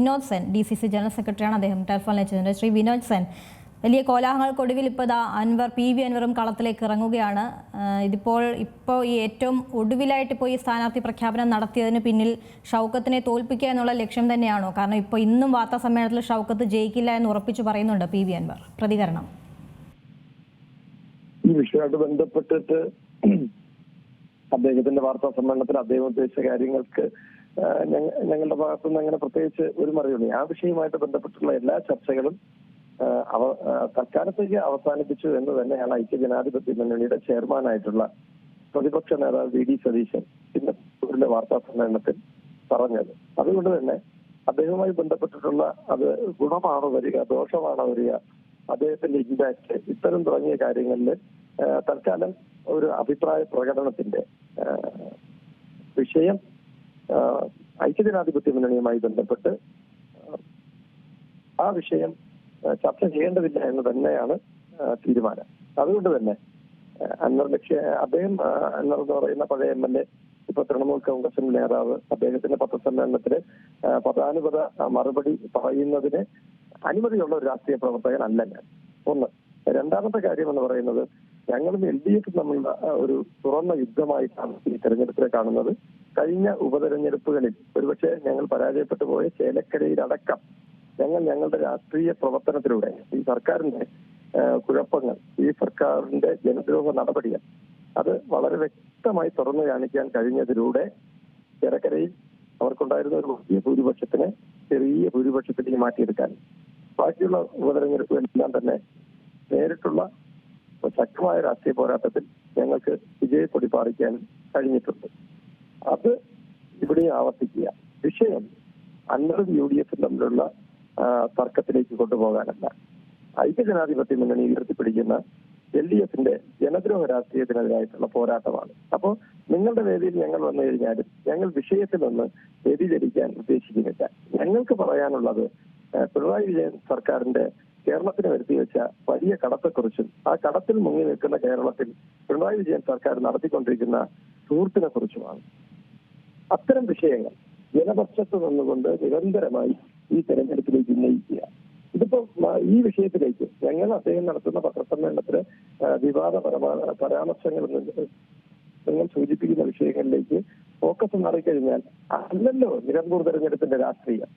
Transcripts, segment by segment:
Vinod Sen, DCC general സെക്രട്ടറിയാണ്. അദ്ദേഹം ടെലിഫോണിൽ ചെയ്തിട്ടുണ്ട്. ശ്രീ വിനോദ് സെൻ, വലിയ കോലാഹലങ്ങൾക്കൊടുവിൽ ഇപ്പോൾ PV അൻവറും കളത്തിലേക്ക് ഇറങ്ങുകയാണ്. ഇപ്പോൾ ഈ ഏറ്റവും ഒടുവിലായിട്ട് ഈ സ്ഥാനാർത്ഥി പ്രഖ്യാപനം നടത്തിയതിന് പിന്നിൽ ഷൗക്കത്തിനെ തോൽപ്പിക്കുക എന്നുള്ള ലക്ഷ്യം തന്നെയാണോ? കാരണം ഇപ്പോൾ ഇന്നും വാർത്താ സമ്മേളനത്തിൽ ഷൗക്കത്ത് ജയിക്കില്ല എന്ന് ഉറപ്പിച്ചു പറയുന്നുണ്ട് PV അൻവർ. പ്രതികരണം. ഈ വിഷയമായിട്ട് ബന്ധപ്പെട്ടിട്ട് അദ്ദേഹത്തിന്റെ വാർത്താ സമ്മേളനത്തിൽ അദ്ദേഹം ഉദ്ദേശിച്ച കാര്യങ്ങൾക്ക് ഞങ്ങളുടെ ഭാഗത്തുനിന്ന് അങ്ങനെ പ്രത്യേകിച്ച് ഒരു മറുപടി. ആ വിഷയവുമായിട്ട് ബന്ധപ്പെട്ടുള്ള എല്ലാ ചർച്ചകളും തൽക്കാലത്തേക്ക് അവസാനിപ്പിച്ചു എന്ന് തന്നെയാണ് ഐക്യജനാധിപത്യ മുന്നണിയുടെ ചെയർമാനായിട്ടുള്ള പ്രതിപക്ഷ നേതാവ് VD സതീശൻ ഇന്ന് വാർത്താ സമ്മേളനത്തിൽ പറഞ്ഞത്. അതുകൊണ്ട് തന്നെ അദ്ദേഹവുമായി ബന്ധപ്പെട്ടിട്ടുള്ള അത് ഗുണമാണോ വരിക, ദോഷമാണോ വരിക, അദ്ദേഹത്തിന്റെ ഇമ്പാക്ട്, ഇത്തരം തുടങ്ങിയ കാര്യങ്ങളിൽ തൽക്കാലം ഒരു അഭിപ്രായ പ്രകടനത്തിന്റെ വിഷയം ഐക്യജനാധിപത്യ മുന്നണിയുമായി ബന്ധപ്പെട്ട് ആ വിഷയം ചർച്ച ചെയ്യേണ്ടതില്ല എന്ന് തന്നെയാണ് തീരുമാനം. അതുകൊണ്ട് തന്നെ അൻവർ അദ്ദേഹം അൻവർ എന്ന് പറയുന്ന പഴയ MLA, ഇപ്പൊ തൃണമൂൽ കോൺഗ്രസിന്റെ നേതാവ്, അദ്ദേഹത്തിന്റെ പത്രസമ്മേളനത്തില് പദാനുപത മറുപടി പറയുന്നതിന് അനുമതിയുള്ള ഒരു രാഷ്ട്രീയ പ്രവർത്തകനല്ല ഞാൻ. ഒന്ന്. രണ്ടാമത്തെ കാര്യം എന്ന് പറയുന്നത്, ഞങ്ങളും LDF തമ്മിലുള്ള ഒരു തുറന്ന യുദ്ധമായിട്ടാണ് ഈ തെരഞ്ഞെടുപ്പിനെ കാണുന്നത്. കഴിഞ്ഞ ഉപതെരഞ്ഞെടുപ്പുകളിൽ ഒരുപക്ഷെ ഞങ്ങൾ പരാജയപ്പെട്ടു പോയ ചേലക്കരയിലടക്കം ഞങ്ങളുടെ രാഷ്ട്രീയ പ്രവർത്തനത്തിലൂടെ ഈ സർക്കാരിന്റെ കുഴപ്പങ്ങൾ, ഈ സർക്കാരിന്റെ ജനദ്രോഹ നടപടികൾ അത് വളരെ വ്യക്തമായി തുറന്നു കാണിക്കാൻ കഴിഞ്ഞതിലൂടെ ചേലക്കരയിൽ അവർക്കുണ്ടായിരുന്ന ഒരു വലിയ ഭൂരിപക്ഷത്തിനെ ചെറിയ ഭൂരിപക്ഷത്തിലേക്ക് മാറ്റിയെടുക്കാൻ ബാക്കിയുള്ള ഉപതെരഞ്ഞെടുപ്പുകളെല്ലാം തന്നെ നേരിട്ടുള്ള ശക്തമായ രാഷ്ട്രീയ പോരാട്ടത്തിൽ ഞങ്ങൾക്ക് വിജയക്കൊടി പാറിക്കാൻ കഴിഞ്ഞിട്ടുണ്ട്. അത് ഇവിടെ ആവർത്തിക്കുക. വിഷയം അൻവറും UDF തമ്മിലുള്ള തർക്കത്തിലേക്ക് കൊണ്ടുപോകാനല്ല, ഐക്യജനാധിപത്യ മുന്നണി ഉയർത്തിപ്പിടിക്കുന്ന LDFന്റെ ജനദ്രോഹ രാഷ്ട്രീയത്തിനെതിരായിട്ടുള്ള പോരാട്ടമാണ്. അപ്പോൾ നിങ്ങളുടെ വേദിയിൽ ഞങ്ങൾ വന്നു കഴിഞ്ഞാലും ഞങ്ങൾ വിഷയത്തിൽ നിന്ന് വ്യതിചലിക്കാൻ ഉദ്ദേശിക്കുന്നില്ല. ഞങ്ങൾക്ക് പറയാനുള്ളത് പിണറായി വിജയൻ സർക്കാരിന്റെ കേരളത്തിന് വരുത്തി വെച്ച വലിയ കടത്തെക്കുറിച്ചും ആ കടത്തിൽ മുങ്ങി നിൽക്കുന്ന കേരളത്തിൽ പിണറായി വിജയൻ സർക്കാർ നടത്തിക്കൊണ്ടിരിക്കുന്ന സുഹൃത്തിനെ കുറിച്ചുമാണ്. അത്തരം വിഷയങ്ങൾ ജനപക്ഷത്ത് നിന്നുകൊണ്ട് നിരന്തരമായി ഈ തെരഞ്ഞെടുപ്പിലേക്ക് ഉന്നയിക്കുക. ഇതിപ്പോ ഈ വിഷയത്തിലേക്ക് ഞങ്ങൾ അദ്ദേഹം നടത്തുന്ന പത്രസമ്മേളനത്തില് പരാമർശങ്ങൾ നിങ്ങൾ സൂചിപ്പിക്കുന്ന വിഷയങ്ങളിലേക്ക് ഫോക്കസ് മാറിക്കഴിഞ്ഞാൽ അല്ലല്ലോ നിലമ്പൂർ തെരഞ്ഞെടുപ്പിന്റെ രാഷ്ട്രീയം.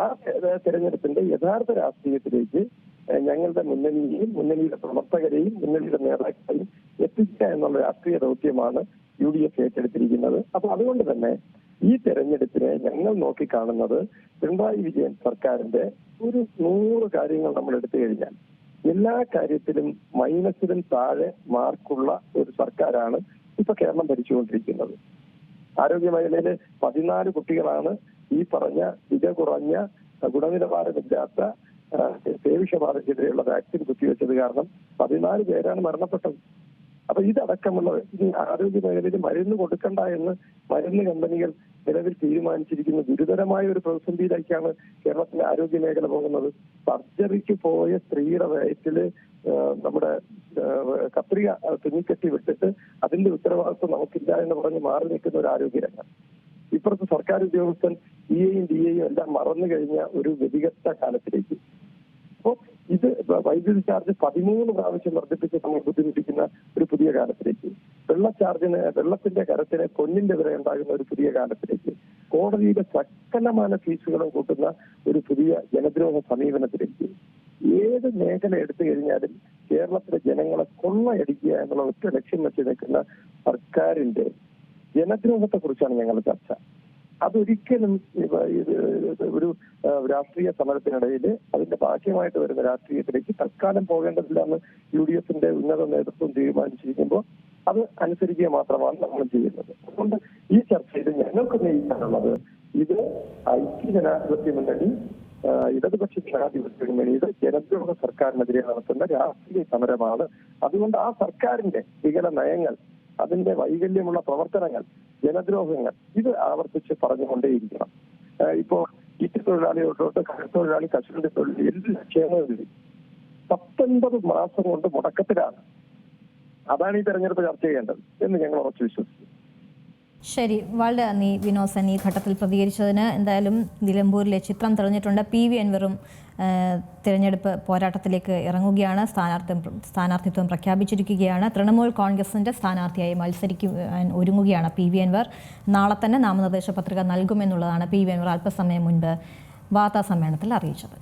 ആ തെരഞ്ഞെടുപ്പിന്റെ യഥാർത്ഥ രാഷ്ട്രീയത്തിലേക്ക് ഞങ്ങളുടെ മുന്നണിയെയും മുന്നണിയുടെ പ്രവർത്തകരെയും മുന്നണിയുടെ നേതാക്കളെയും എത്തിക്കുക എന്നുള്ള രാഷ്ട്രീയ ദൗത്യമാണ് UDF ഏറ്റെടുത്തിരിക്കുന്നത്. അപ്പൊ അതുകൊണ്ട് തന്നെ ഈ തെരഞ്ഞെടുപ്പിനെ ഞങ്ങൾ നോക്കിക്കാണുന്നത് പിണറായി വിജയൻ സർക്കാരിന്റെ ഒരു 100 കാര്യങ്ങൾ നമ്മൾ എടുത്തു കഴിഞ്ഞാൽ എല്ലാ കാര്യത്തിലും മൈനസിലും താഴെ മാർക്കുള്ള ഒരു സർക്കാരാണ് ഇപ്പൊ കേരളം ഭരിച്ചുകൊണ്ടിരിക്കുന്നത്. ആരോഗ്യ മേഖലയില് 14 കുട്ടികളാണ് ഈ പറഞ്ഞ കുറഞ്ഞ ഗുണനിലവാരമില്ലാത്ത പേവിഷബാധയ്ക്കെതിരെയുള്ള വാക്സിൻ കുത്തിവെച്ചത് കാരണം 14 പേരാണ് മരണപ്പെട്ടത്. അപ്പൊ ഇതടക്കമുള്ള ആരോഗ്യ മേഖലയിൽ മരുന്ന് കൊടുക്കണ്ട എന്ന് മരുന്ന് കമ്പനികൾ നിലവിൽ തീരുമാനിച്ചിരിക്കുന്ന ഗുരുതരമായ ഒരു പ്രതിസന്ധിയിലേക്കാണ് കേരളത്തിലെ ആരോഗ്യ മേഖല പോകുന്നത്. സർജറിക്ക് പോയ സ്ത്രീയുടെ വയറ്റില് നമ്മുടെ കത്രിക തുന്നിക്കെട്ടി വിട്ടിട്ട് അതിന്റെ ഉത്തരവാദിത്വം നമുക്കില്ല എന്ന് പറഞ്ഞ് മാറി നിൽക്കുന്ന ഒരു ആരോഗ്യരംഗം. ഇപ്പുറത്തെ സർക്കാർ ഉദ്യോഗസ്ഥൻ EAയും DAയും എല്ലാം മറന്നു കഴിഞ്ഞ ഒരു വ്യതികെട്ട കാലത്തിലേക്ക്. അപ്പോൾ ഇത് വൈദ്യുതി ചാർജ് 13 പ്രാവശ്യം വർദ്ധിപ്പിച്ച് നമ്മൾ ബുദ്ധിമുട്ടിക്കുന്ന ഒരു പുതിയ കാലത്തിലേക്ക്, വെള്ളത്തിന്റെ കരത്തിന് പൊന്നിന്റെ വില ഉണ്ടാകുന്ന ഒരു പുതിയ കാലത്തിലേക്ക്, കോടതിയിലെ സകലമാന ഫീസുകളും കൂട്ടുന്ന ഒരു പുതിയ ജനദ്രോഹ സമീപനത്തിലേക്ക്, ഏത് മേഖല എടുത്തു കഴിഞ്ഞാലും കേരളത്തിലെ ജനങ്ങളെ കൊള്ളയടിക്കുക എന്നുള്ള ഒറ്റ ലക്ഷ്യം വെച്ച് നിൽക്കുന്ന സർക്കാരിന്റെ ജനദ്രോഹത്തെ കുറിച്ചാണ് ഞങ്ങളുടെ ചർച്ച. അതൊരിക്കലും ഒരു രാഷ്ട്രീയ സമരത്തിനിടയിൽ അതിന്റെ ബാഹ്യമായിട്ട് വരുന്ന രാഷ്ട്രീയത്തിലേക്ക് തൽക്കാലം പോകേണ്ടതില്ല എന്ന് UDFന്റെ ഉന്നത നേതൃത്വം തീരുമാനിച്ചിരിക്കുമ്പോൾ അത് അനുസരിക്കുക മാത്രമാണ് നമ്മൾ ചെയ്യുന്നത്. അതുകൊണ്ട് ഈ ചർച്ചയിൽ ഞങ്ങൾക്ക് ഉന്നയിക്കാനുള്ളത് ഇത് ഐക്യജനാധിപത്യ മുന്നണി, ഇടതുപക്ഷ ജനാധിപത്യ മുന്നണിയുടെ ജനദ്രോഹ സർക്കാരിനെതിരെ നടത്തുന്ന രാഷ്ട്രീയ സമരമാണ്. അതുകൊണ്ട് ആ സർക്കാരിന്റെ വികല നയങ്ങൾ, അതിന്റെ വൈകല്യമുള്ള പ്രവർത്തനങ്ങൾ, ജനദ്രോഹങ്ങൾ ഇത് ആവർത്തിച്ച് പറഞ്ഞുകൊണ്ടേയിരിക്കണം. ഇപ്പോ തൊഴിലാളികളോട്ട് കരത്തൊഴിലാളി, കശുവണ്ടി തൊഴിലാളി എല്ലാ ക്ഷേമവും 19 മാസം കൊണ്ട് മുടക്കത്തിലാണ്. അതാണ് ഈ തെരഞ്ഞെടുപ്പ് ചർച്ച ചെയ്യേണ്ടത് എന്ന് ഞങ്ങൾ ഉറച്ചു വിശ്വസിക്കുന്നു. ശരി, വളരെ നന്ദി വിനോദ് സെൻ ഈ ഘട്ടത്തിൽ പ്രതികരിച്ചതിന്. എന്തായാലും നിലമ്പൂരിലെ ചിത്രം തെളിഞ്ഞിട്ടുണ്ട്. PV അൻവറും തിരഞ്ഞെടുപ്പ് പോരാട്ടത്തിലേക്ക് ഇറങ്ങുകയാണ്. സ്ഥാനാർത്ഥിത്വം പ്രഖ്യാപിച്ചിരിക്കുകയാണ്. തൃണമൂൽ കോൺഗ്രസിൻ്റെ സ്ഥാനാർത്ഥിയായി മത്സരിക്കാൻ ഒരുങ്ങുകയാണ് PV അൻവർ. നാളെ തന്നെ നാമനിർദ്ദേശ പത്രിക നൽകുമെന്നുള്ളതാണ് PV അൻവർ അല്പസമയം മുൻപ് വാർത്താ സമ്മേളനത്തിൽ അറിയിച്ചത്.